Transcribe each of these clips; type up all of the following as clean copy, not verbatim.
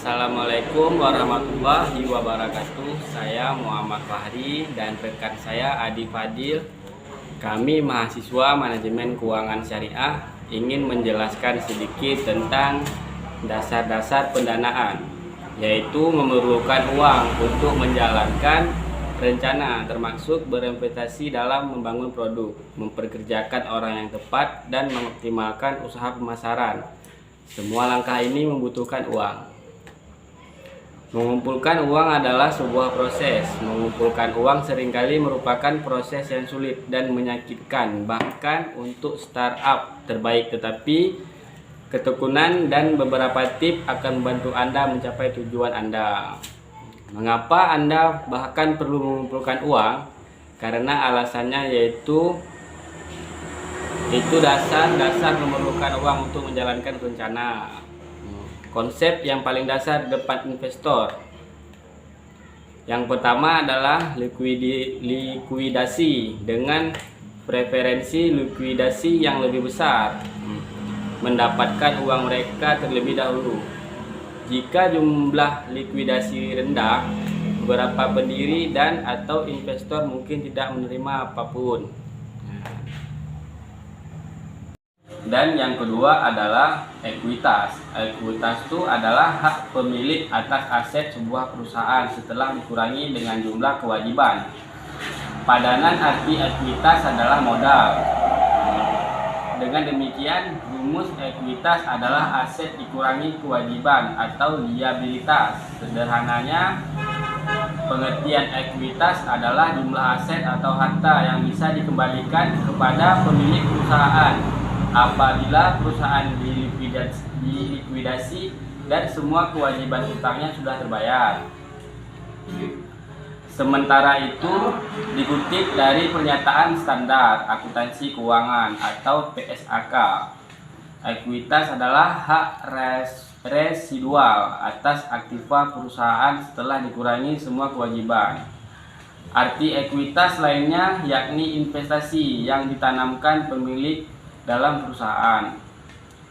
Assalamualaikum warahmatullahi wabarakatuh. Saya Muhammad Fahri dan rekan saya Adi Fadil. Kami mahasiswa manajemen keuangan syariah ingin menjelaskan sedikit tentang dasar-dasar pendanaan, yaitu memerlukan uang untuk menjalankan rencana, termasuk berinvestasi dalam membangun produk, memperkerjakan orang yang tepat, dan mengoptimalkan usaha pemasaran. Semua langkah ini membutuhkan uang. Mengumpulkan uang adalah sebuah proses. Mengumpulkan uang seringkali merupakan proses yang sulit dan menyakitkan, bahkan untuk startup terbaik, tetapi ketekunan dan beberapa tips akan membantu Anda mencapai tujuan Anda. Mengapa Anda bahkan perlu mengumpulkan uang? Karena alasannya yaitu dasar memerlukan uang untuk menjalankan rencana. Konsep yang paling dasar di depan investor. Yang pertama adalah likuidasi dengan preferensi likuidasi yang lebih besar. Mendapatkan uang mereka terlebih dahulu. Jika jumlah likuidasi rendah, beberapa pendiri dan atau investor mungkin tidak menerima apapun. Dan yang kedua adalah ekuitas. Ekuitas itu adalah hak pemilik atas aset sebuah perusahaan setelah dikurangi dengan jumlah kewajiban. Padanan arti ekuitas adalah modal. Dengan demikian, rumus ekuitas adalah aset dikurangi kewajiban atau liabilitas. Sederhananya, pengertian ekuitas adalah jumlah aset atau harta yang bisa dikembalikan kepada pemilik perusahaan apabila perusahaan dilikuidasi dan semua kewajiban utangnya sudah terbayar. Sementara itu, dikutip dari Pernyataan Standar Akuntansi Keuangan atau PSAK, ekuitas adalah hak residual atas aktiva perusahaan setelah dikurangi semua kewajiban. Arti ekuitas lainnya yakni investasi yang ditanamkan pemilik dalam perusahaan.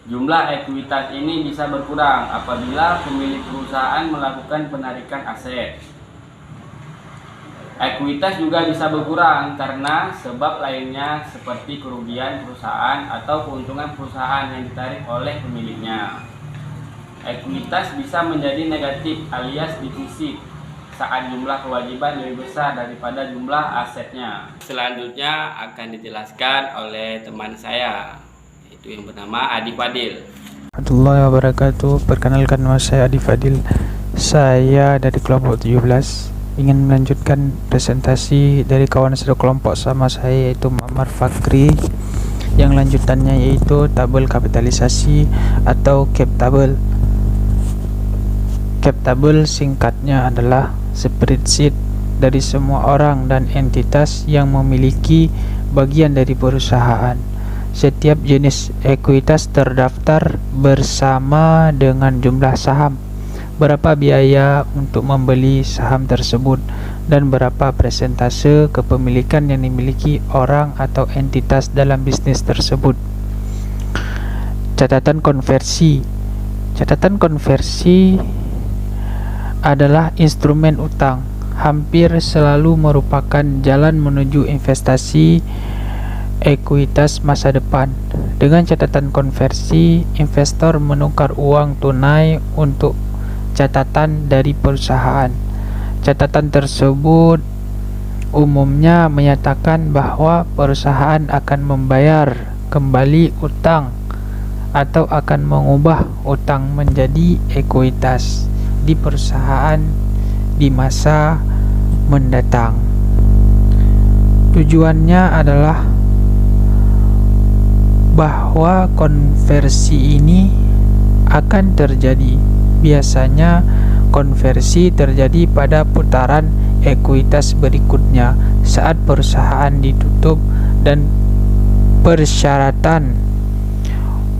Jumlah ekuitas ini bisa berkurang apabila pemilik perusahaan melakukan penarikan aset. Ekuitas juga bisa berkurang karena sebab lainnya seperti kerugian perusahaan atau keuntungan perusahaan yang ditarik oleh pemiliknya. Ekuitas bisa menjadi negatif alias defisit saat jumlah kewajiban lebih besar daripada jumlah asetnya. Selanjutnya akan dijelaskan oleh teman saya, yaitu yang bernama Adi Fadil. Warahmatullahi wabarakatuh. Perkenalkan, nama saya Adi Fadil. Saya dari kelompok 17 ingin melanjutkan presentasi dari kawan satu kelompok sama saya, yaitu Muhammad Fakri, yang lanjutannya yaitu tabel kapitalisasi atau cap table. Cap table singkatnya adalah spreadsheet dari semua orang dan entitas yang memiliki bagian dari perusahaan. Setiap jenis ekuitas terdaftar bersama dengan jumlah saham, berapa biaya untuk membeli saham tersebut, dan berapa persentase kepemilikan yang dimiliki orang atau entitas dalam bisnis tersebut. Catatan konversi. Catatan konversi adalah instrumen utang, hampir selalu merupakan jalan menuju investasi ekuitas masa depan. Dengan catatan konversi, investor menukar uang tunai untuk catatan dari perusahaan. Catatan tersebut umumnya menyatakan bahwa perusahaan akan membayar kembali utang atau akan mengubah utang menjadi ekuitas di perusahaan di masa mendatang. Tujuannya adalah bahwa konversi ini akan terjadi. Biasanya konversi terjadi pada putaran ekuitas berikutnya saat perusahaan ditutup, dan persyaratan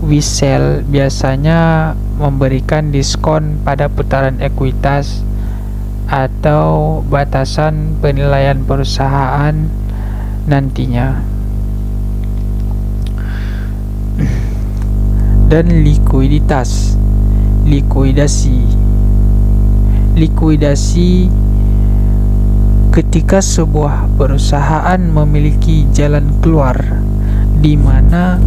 Wisel biasanya memberikan diskon pada putaran ekuitas atau batasan penilaian perusahaan nantinya. Dan likuidasi. Likuidasi ketika sebuah perusahaan memiliki jalan keluar di mana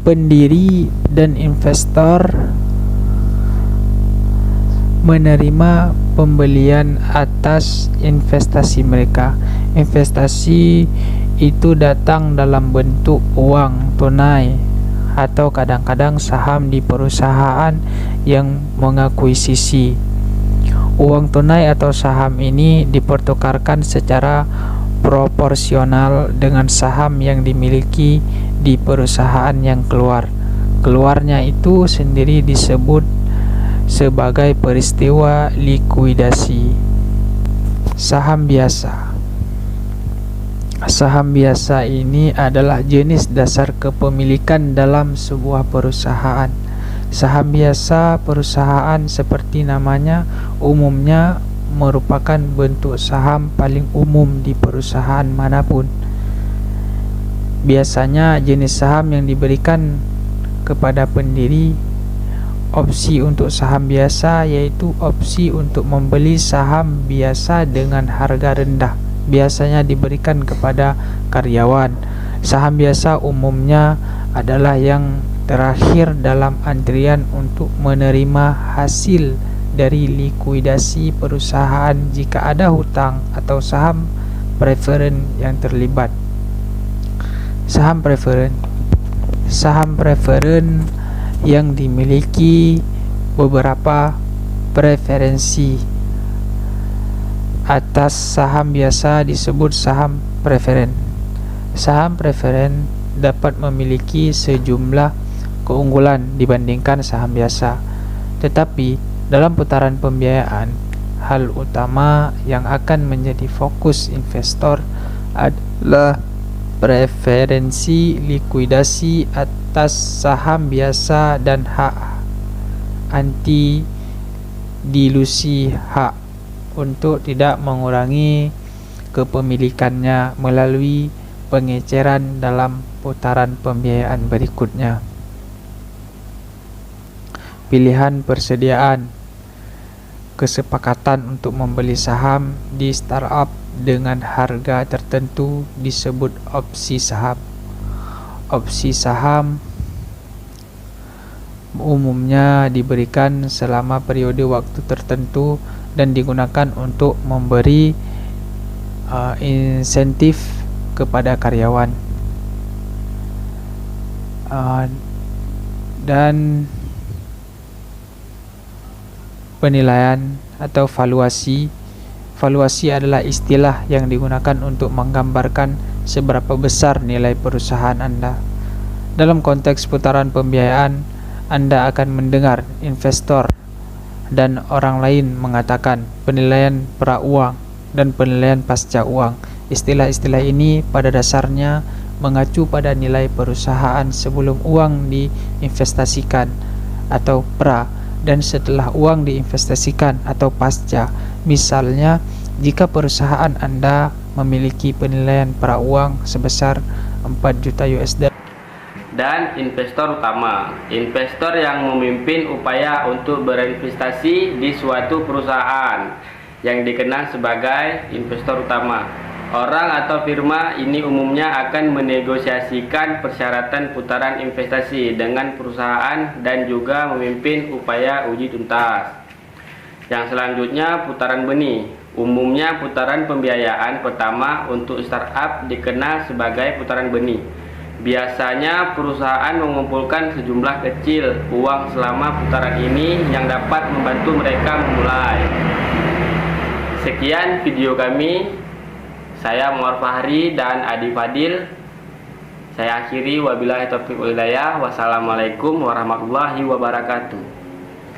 pendiri dan investor menerima pembelian atas investasi mereka. Investasi itu datang dalam bentuk uang tunai atau kadang-kadang saham di perusahaan yang mengakuisisi. Uang tunai atau saham ini dipertukarkan secara proporsional dengan saham yang dimiliki di perusahaan yang keluar. Keluarnya itu sendiri disebut sebagai peristiwa likuidasi. Saham biasa. Saham biasa ini adalah jenis dasar kepemilikan dalam sebuah perusahaan. Saham biasa perusahaan seperti namanya umumnya merupakan bentuk saham paling umum di perusahaan manapun. Biasanya jenis saham yang diberikan kepada pendiri opsi untuk saham biasa yaitu opsi untuk membeli saham biasa dengan harga rendah. Biasanya diberikan kepada karyawan. Saham biasa umumnya adalah yang terakhir dalam antrian untuk menerima hasil dari likuidasi perusahaan jika ada hutang atau saham preferen yang terlibat. Saham preferen yang dimiliki beberapa preferensi atas saham biasa disebut saham preferen. Saham preferen dapat memiliki sejumlah keunggulan dibandingkan saham biasa, tetapi dalam putaran pembiayaan, hal utama yang akan menjadi fokus investor adalah preferensi likuidasi atas saham biasa dan hak anti dilusi hak untuk tidak mengurangi kepemilikannya melalui pengeceran dalam putaran pembiayaan berikutnya. Pilihan persediaan kesepakatan untuk membeli saham di startup dengan harga tertentu disebut opsi saham. Opsi saham umumnya diberikan selama periode waktu tertentu dan digunakan untuk memberi insentif kepada karyawan. Dan penilaian atau valuasi. Valuasi adalah istilah yang digunakan untuk menggambarkan seberapa besar nilai perusahaan Anda. Dalam konteks putaran pembiayaan, Anda akan mendengar investor dan orang lain mengatakan penilaian pra-uang dan penilaian pasca uang. Istilah-istilah ini pada dasarnya mengacu pada nilai perusahaan sebelum uang diinvestasikan atau pra dan setelah uang diinvestasikan atau pasca. Misalnya, jika perusahaan Anda memiliki penilaian pra-uang sebesar 4 juta USD. Dan investor utama, investor yang memimpin upaya untuk berinvestasi di suatu perusahaan yang dikenal sebagai investor utama. Orang atau firma ini umumnya akan menegosiasikan persyaratan putaran investasi dengan perusahaan dan juga memimpin upaya uji tuntas. Yang selanjutnya, putaran benih. Umumnya putaran pembiayaan pertama untuk startup dikenal sebagai putaran benih. Biasanya perusahaan mengumpulkan sejumlah kecil uang selama putaran ini yang dapat membantu mereka memulai. Sekian video kami. Saya Muhammad Fahri dan Adi Fadil. Saya akhiri, wabillahi taufiq wal hidayah. Wassalamualaikum warahmatullahi wabarakatuh.